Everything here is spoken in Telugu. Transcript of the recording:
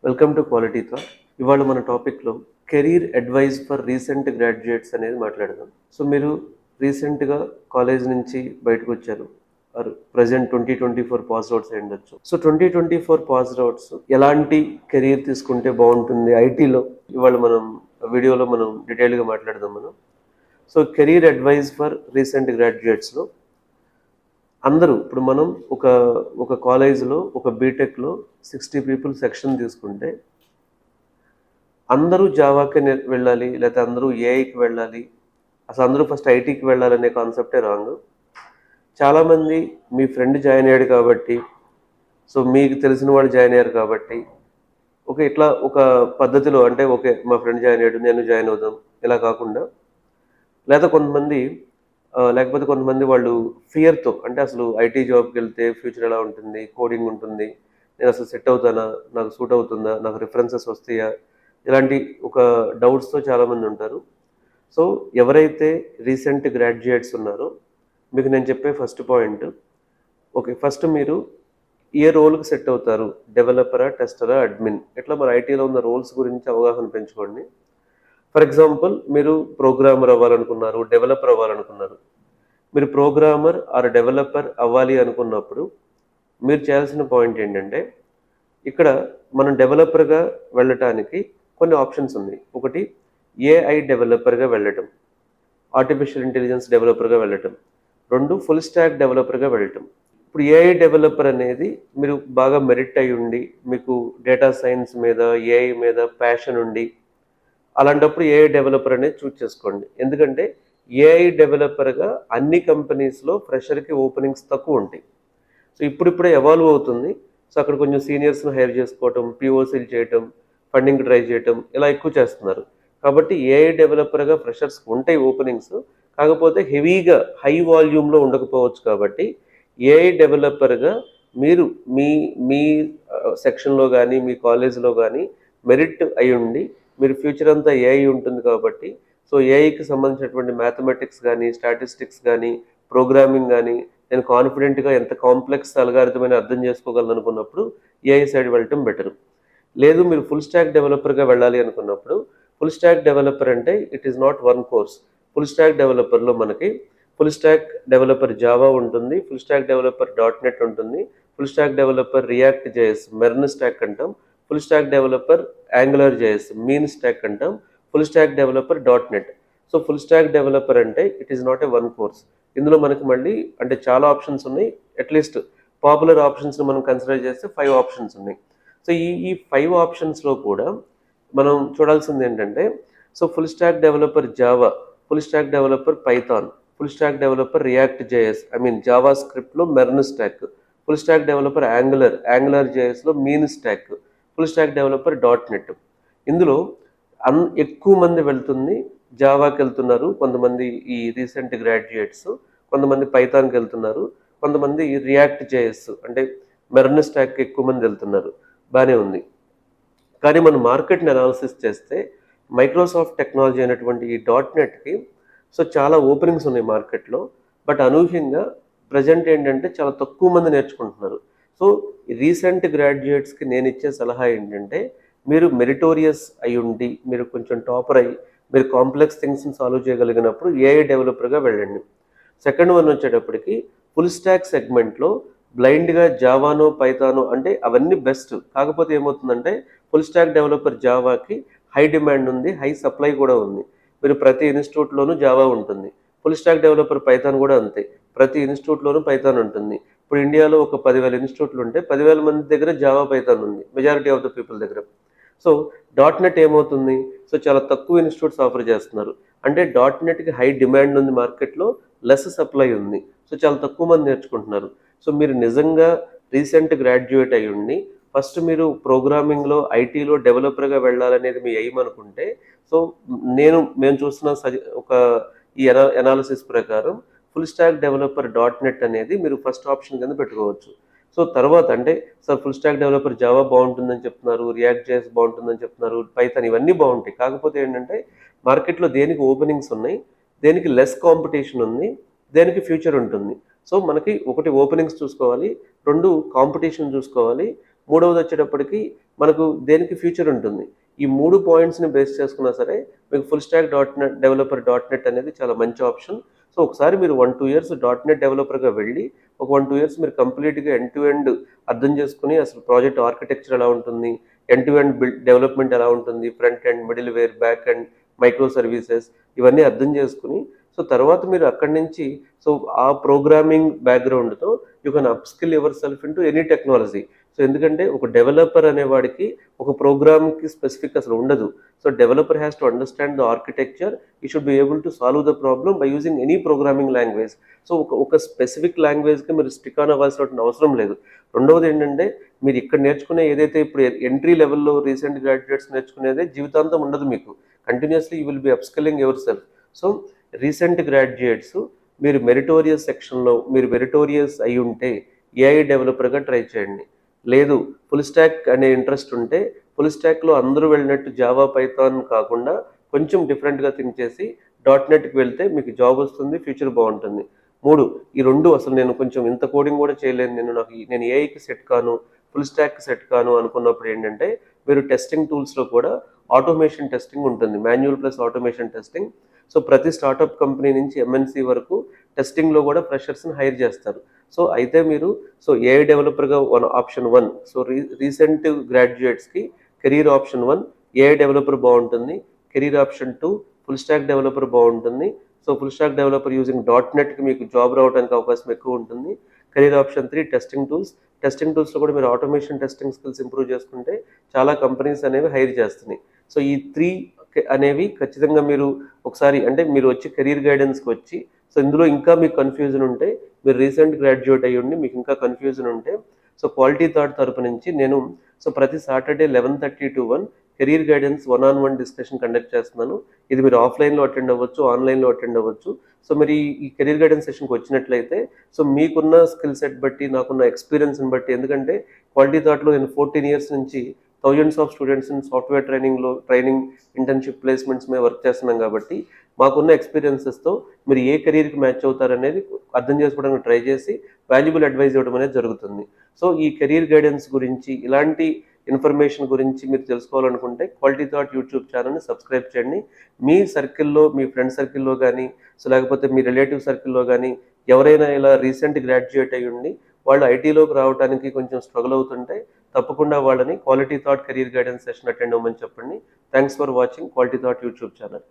Welcome to quality thought. ఇవాళ మన టాపిక్లో career advice for recent graduates అనేది మాట్లాడదాం. సో మీరు రీసెంట్గా కాలేజ్ నుంచి బయటకు వచ్చారు, ఆర్ ప్రజెంట్ 2024 పాస్ అవుట్స్ అయి ఉండొచ్చు. సో 2024 పాస్ అవుట్స్ ఎలాంటి కెరీర్ తీసుకుంటే బాగుంటుంది ఐటీలో, ఇవాళ మనం వీడియోలో మనం డీటెయిల్గా మాట్లాడదాం మనం. So career advice for recent గ్రాడ్యుయేట్స్లో అందరూ ఇప్పుడు మనం ఒక కాలేజ్లో ఒక బీటెక్లో 60 పీపుల్ సెక్షన్ తీసుకుంటే అందరూ జావాకి వెళ్ళాలి, లేకపోతే అందరూ ఏఐకి వెళ్ళాలి, అసలు అందరూ ఫస్ట్ ఐటీకి వెళ్ళాలనే కాన్సెప్టే రాంగ్. చాలామంది మీ ఫ్రెండ్ జాయిన్ అయ్యాడు కాబట్టి, సో మీకు తెలిసిన వాళ్ళు జాయిన్ అయ్యారు కాబట్టి ఇట్లా ఒక పద్ధతిలో అంటే ఓకే మా ఫ్రెండ్ జాయిన్ అయ్యాడు నేను జాయిన్ అవుదాం ఇలా కాకుండా, లేకపోతే కొంతమంది వాళ్ళు ఫియర్తో అంటే అసలు ఐటీ జాబ్కి వెళ్తే ఫ్యూచర్ ఎలా ఉంటుంది, కోడింగ్ ఉంటుంది, నేను అసలు సెట్ అవుతానా, నాకు సూట్ అవుతుందా, నాకు రిఫరెన్సెస్ వస్తాయా, ఇలాంటి ఒక డౌట్స్తో చాలామంది ఉంటారు. సో ఎవరైతే రీసెంట్ గ్రాడ్యుయేట్స్ ఉన్నారో మీకు నేను చెప్పే ఫస్ట్ పాయింట్, ఓకే ఫస్ట్ మీరు ఏ రోల్కి సెట్ అవుతారు, డెవలపరా, టెస్టరా, అడ్మిన్, ఇట్లా మన ఐటీలో ఉన్న రోల్స్ గురించి అవగాహన పెంచుకోండి. ఫర్ ఎగ్జాంపుల్ మీరు ప్రోగ్రామర్ అవ్వాలనుకున్నారు, డెవలపర్ అవ్వాలనుకున్నారు. మీరు ప్రోగ్రామర్ ఆర్ డెవలపర్ అవ్వాలి అనుకున్నప్పుడు మీరు చేయాల్సిన పాయింట్ ఏంటంటే, ఇక్కడ మనం డెవలపర్గా వెళ్ళటానికి కొన్ని ఆప్షన్స్ ఉన్నాయి. ఒకటి ఏఐ డెవలపర్గా వెళ్ళటం, ఆర్టిఫిషియల్ ఇంటెలిజెన్స్ డెవలపర్గా వెళ్ళటం. రెండు ఫుల్ స్టాక్ డెవలపర్గా వెళ్ళటం. ఇప్పుడు ఏఐ డెవలపర్ అనేది మీరు బాగా మెరిట్ అయి ఉండి, మీకు డేటా సైన్స్ మీద ఏఐ మీద ప్యాషన్ ఉండి, అలాంటప్పుడు ఏఐ డెవలపర్ అనేది చూస్ చేసుకోండి. ఎందుకంటే ఏఐ డెవలపర్గా అన్ని కంపెనీస్లో ఫ్రెషర్కి ఓపెనింగ్స్ తక్కువ ఉంటాయి. సో ఇప్పుడిప్పుడే ఎవాల్వ్ అవుతుంది. సో అక్కడ కొంచెం సీనియర్స్ని హైర్ చేసుకోవటం, పిఓసీలు చేయటం, ఫండింగ్ ట్రై చేయటం ఇలా ఎక్కువ చేస్తున్నారు. కాబట్టి ఏఐ డెవలపర్గా ఫ్రెషర్స్ ఉంటాయి ఓపెనింగ్స్, కాకపోతే హెవీగా హై వాల్యూమ్లో ఉండకపోవచ్చు. కాబట్టి ఏఐ డెవలపర్గా మీరు మీ మీ సెక్షన్లో కానీ మీ కాలేజ్లో కానీ మెరిట్ అయి ఉండి, మీరు ఫ్యూచర్ అంతా ఏఐ ఉంటుంది కాబట్టి, సో ఏఐకి సంబంధించినటువంటి మ్యాథమెటిక్స్ కానీ స్టాటిస్టిక్స్ కానీ ప్రోగ్రామింగ్ కానీ నేను కాన్ఫిడెంట్గా ఎంత కాంప్లెక్స్ అల్గారిథం అర్థం చేసుకోగలను అనుకున్నప్పుడు ఏఐ సైడ్ వెళ్ళటం బెటర్. లేదు మీరు ఫుల్ స్టాక్ డెవలపర్గా వెళ్ళాలి అనుకున్నప్పుడు, ఫుల్ స్టాక్ డెవలపర్ అంటే it is not one course. Full stack డెవలపర్లో మనకి ఫుల్ స్టాక్ డెవలపర్ జావా ఉంటుంది, ఫుల్ స్టాక్ డెవలపర్ .NET ఉంటుంది, full stack developer React JS MERN stack అంటాం, full stack developer Angular JS MEAN stack అంటాం, full stack developer .NET. So full stack developer అంటే it is not a one course. ఇందులో మనకి మళ్ళీ అంటే చాలా ఆప్షన్స్ ఉన్నాయి. అట్లీస్ట్ పాపులర్ ఆప్షన్స్ని మనం కన్సిడర్ చేస్తే 5 ఆప్షన్స్ ఉన్నాయి. సో ఈ 5 ఆప్షన్స్లో కూడా మనం చూడాల్సింది ఏంటంటే, so full stack developer Java, full stack developer Python, full stack developer React JS Java స్క్రిప్ట్లో MERN stack, full stack developer Angular జేఎస్లో MEAN stack, full stack developer .NET. ఇందులో ఎక్కువ మంది వెళ్తుంది జావాకి వెళ్తున్నారు, కొంతమంది ఈ రీసెంట్ గ్రాడ్యుయేట్స్, కొంతమంది పైథాన్కి వెళ్తున్నారు, కొంతమంది రియాక్ట్ జేఎస్ అంటే మెర్న్ స్టాక్కి ఎక్కువ మంది వెళ్తున్నారు. బాగానే ఉంది. కానీ మనం మార్కెట్ని అనాలిసిస్ చేస్తే మైక్రోసాఫ్ట్ టెక్నాలజీ అయినటువంటి ఈ .NETకి సో చాలా ఓపెనింగ్స్ ఉన్నాయి మార్కెట్లో. బట్ అనూహ్యంగా ప్రజెంట్ ఏంటంటే చాలా తక్కువ మంది నేర్చుకుంటున్నారు. సో రీసెంట్ గ్రాడ్యుయేట్స్కి నేను ఇచ్చే సలహా ఏంటంటే, మీరు మెరిటోరియస్ అయి ఉండి, మీరు కొంచెం టాపర్ అయ్యి, మీరు కాంప్లెక్స్ థింగ్స్ని సాల్వ్ చేయగలిగినప్పుడు ఏఐ డెవలపర్గా వెళ్ళండి. సెకండ్ వన్ వచ్చేటప్పటికి ఫుల్ స్టాక్ సెగ్మెంట్లో బ్లైండ్గా జావానో పైథానో అంటే అవన్నీ బెస్ట్. కాకపోతే ఏమవుతుందంటే ఫుల్ స్టాక్ డెవలపర్ జావాకి హై డిమాండ్ ఉంది, హై సప్లై కూడా ఉంది. మీరు ప్రతి ఇన్స్టిట్యూట్లోనూ జావా ఉంటుంది. ఫుల్ స్టాక్ డెవలపర్ పైథాన్ కూడా అంతే, ప్రతి ఇన్స్టిట్యూట్లోనూ పైథాన్ ఉంటుంది. ఇప్పుడు ఇండియాలో ఒక 10,000 ఇన్స్టిట్యూట్లు ఉంటే 10,000 మంది దగ్గర జావా పైథాన్ ఉంది, మెజారిటీ ఆఫ్ ద పీపుల్ దగ్గర. సో .NET ఏమవుతుంది, సో చాలా తక్కువ ఇన్స్టిట్యూట్స్ ఆఫర్ చేస్తున్నారు. అంటే .NETకి హై డిమాండ్ ఉంది మార్కెట్లో, లెస్ సప్లై ఉంది. సో చాలా తక్కువ మంది నేర్చుకుంటున్నారు. సో మీరు నిజంగా రీసెంట్ గ్రాడ్యుయేట్ అయ్యి ఉండి ఫస్ట్ మీరు ప్రోగ్రామింగ్లో ఐటీలో డెవలపర్గా వెళ్ళాలనేది మీ ఎయిమ్ అనుకుంటే, సో మేము చూస్తున్న ఈ అనాలిసిస్ ప్రకారం ఫుల్ స్టాక్ డెవలపర్ .NET అనేది మీరు ఫస్ట్ ఆప్షన్ కింద పెట్టుకోవచ్చు. సో తర్వాత అంటే sir full stack developer Java బాగుంటుందని చెప్తున్నారు, రియాక్ట్ జేఎస్ బాగుంటుందని చెప్తున్నారు, పైథాన్ ఇవన్నీ బాగుంటాయి. కాకపోతే ఏంటంటే మార్కెట్లో దేనికి ఓపెనింగ్స్ ఉన్నాయి, దేనికి లెస్ కాంపిటీషన్ ఉంది, దేనికి ఫ్యూచర్ ఉంటుంది. సో మనకి ఒకటి ఓపెనింగ్స్ చూసుకోవాలి, రెండు కాంపిటీషన్ చూసుకోవాలి, మూడవది వచ్చేటప్పటికి మనకు దేనికి ఫ్యూచర్ ఉంటుంది. ఈ 3 పాయింట్స్‌ని బేస్ చేసుకున్నా సరే మీకు ఫుల్ స్టాక్ డెవలపర్ అనేది చాలా మంచి ఆప్షన్. సో ఒకసారి మీరు 1, 2 ఇయర్స్ .NET డెవలపర్‌గా వెళ్ళి ఒక 1, 2 ఇయర్స్ మీరు కంప్లీట్‌గా ఎండ్ టు ఎండ్ అర్థం చేసుకొని అసలు ప్రాజెక్ట్ ఆర్కిటెక్చర్ ఎలా ఉంటుంది, ఎండ్ టు ఎండ్ డెవలప్మెంట్ ఎలా ఉంటుంది, front end, middleware, back end, micro services ఇవన్నీ అర్థం చేసుకొని సో తర్వాత మీరు అక్కడి నుంచి సో ఆ ప్రోగ్రామింగ్ బ్యాక్‌గ్రౌండ్‌తో you can upskill yourself into any technology. So ఎందుకంటే ఒక డెవలపర్ అనేవాడికి ఒక ప్రోగ్రామ్‌కి స్పెసిఫిక్ అసలు ఉండదు. So developer has to understand the architecture. He should be able to solve the problem by using any programming language. So ఒక స్పెసిఫిక్ లాంగ్వేజ్‌కి మీరు స్టిక్ ఆన్ అవ్వాల్సినటువంటి అవసరం లేదు. రెండవది ఏంటంటే మీరు ఇక్కడ నేర్చుకునే ఏదైతే ఇప్పుడు ఎంట్రీ లెవెల్‌లో రీసెంట్ గ్రాడ్యుయేట్స్ నేర్చుకునేదే జీవితాంతం ఉండదు మీకు. Continuously you will be upskilling your self. So recent graduates మీరు మెరిటోరియస్ సెక్షన్‌లో మీరు మెరిటోరియస్ అయ్యుంటే ఏఐ డెవలపర్‌గా ట్రై చేయండి. లేదు ఫుల్ స్టాక్ అనే ఇంట్రెస్ట్ ఉంటే ఫుల్ స్టాక్‌లో అందరూ వెళ్ళినట్టు జావా, పైథాన్ కాకుండా కొంచెం డిఫరెంట్‌గా థింక్ చేసి .NET‌కి వెళ్తే మీకు జాబ్ వస్తుంది, ఫ్యూచర్ బాగుంటుంది. 3 ఈ 2 అసలు నేను కొంచెం ఇంత కోడింగ్ కూడా చేయలేను నేను ఏఐకి సెట్ కాను, ఫుల్ స్టాక్‌కి సెట్ కాను అనుకున్నప్పుడు ఏంటంటే మీరు టెస్టింగ్ టూల్స్‌లో కూడా ఆటోమేషన్ టెస్టింగ్ ఉంటుంది. Manual plus automation testing. So ప్రతి స్టార్టప్ కంపెనీ నుంచి ఎంఎన్‌సి వరకు టెస్టింగ్‌లో కూడా ఫ్రెషర్స్‌ని హైర్ చేస్తారు. సో అయితే మీరు సో ఏఐ డెవలపర్‌గా ఆప్షన్ 1 సో రీసెంట్ గ్రాడ్యుయేట్స్‌కి కెరీర్ ఆప్షన్ 1 ఏఐ డెవలపర్ బాగుంటుంది. Career option 2 full stack developer బాగుంటుంది. So full stack developer using .NET‌కి మీకు జాబ్ రావడానికి అవకాశం ఎక్కువ ఉంటుంది. Career option 3 testing tools. Testing టూల్స్‌లో కూడా మీరు ఆటోమేషన్ టెస్టింగ్ స్కిల్స్ ఇంప్రూవ్ చేసుకుంటే చాలా కంపెనీస్ అనేవి హైర్ చేస్తున్నాయి. సో ఈ 3 అనేవి ఖచ్చితంగా మీరు ఒకసారి అంటే మీరు వచ్చి కెరీర్ గైడెన్స్‌కి వచ్చి సో ఇందులో ఇంకా మీకు కన్‌ఫ్యూజన్ ఉంటే మీరు రీసెంట్ గ్రాడ్యుయేట్ అయ్యుండి మీకు ఇంకా కన్‌ఫ్యూజన్ ఉంటే సో క్వాలిటీ థాట్ తరపు నుంచి నేను సో ప్రతి Saturday 11:30 to 1 career guidance 1-on-1 discussion conduct చేస్తున్నాను. ఇది మీరు ఆఫ్‌లైన్‌లో అటెండ్ అవ్వచ్చు, ఆన్‌లైన్‌లో అటెండ్ అవ్వచ్చు. సో మరి ఈ కెరీర్ గైడెన్స్ సెషన్‌కి వచ్చినట్లయితే సో మీకున్న స్కిల్ సెట్ బట్టి, నాకున్న ఎక్స్‌పీరియన్స్‌ని బట్టి ఎందుకంటే క్వాలిటీ థాట్‌లో నేను 14 ఇయర్స్ నుంచి థౌజండ్స్ ఆఫ్ స్టూడెంట్స్‌ని సాఫ్ట్‌వేర్ ట్రైనింగ్, ఇంటర్న్‌షిప్ ప్లేస్‌మెంట్స్ మీద వర్క్ చేస్తున్నాం కాబట్టి మాకున్న ఎక్స్‌పీరియన్సెస్‌తో మీరు ఏ కెరీర్‌కి మ్యాచ్ అవుతారనేది అర్థం చేసుకోవడానికి ట్రై చేసి వాల్యుబుల్ అడ్వైస్ ఇవ్వడం అనేది జరుగుతుంది. సో ఈ కెరీర్ గైడెన్స్ గురించి ఇలాంటి ఇన్ఫర్మేషన్ గురించి మీరు తెలుసుకోవాలనుకుంటే క్వాలిటీ థాట్ యూట్యూబ్ ఛానల్‌ని సబ్స్క్రైబ్ చేయండి. మీ సర్కిల్‌లో, మీ ఫ్రెండ్ సర్కిల్‌లో కానీ సో లేకపోతే మీ రిలేటివ్ సర్కిల్‌లో కానీ ఎవరైనా ఇలా రీసెంట్ గ్రాడ్యుయేట్ అయ్యుండి వాళ్ళు ఐటీలోకి రావడానికి కొంచెం స్ట్రగుల్ అవుతుంటే తప్పకుండా వాళ్ళని quality thought career guidance session attend అవ్వమని చెప్పండి. Thanks for watching quality thought YouTube channel.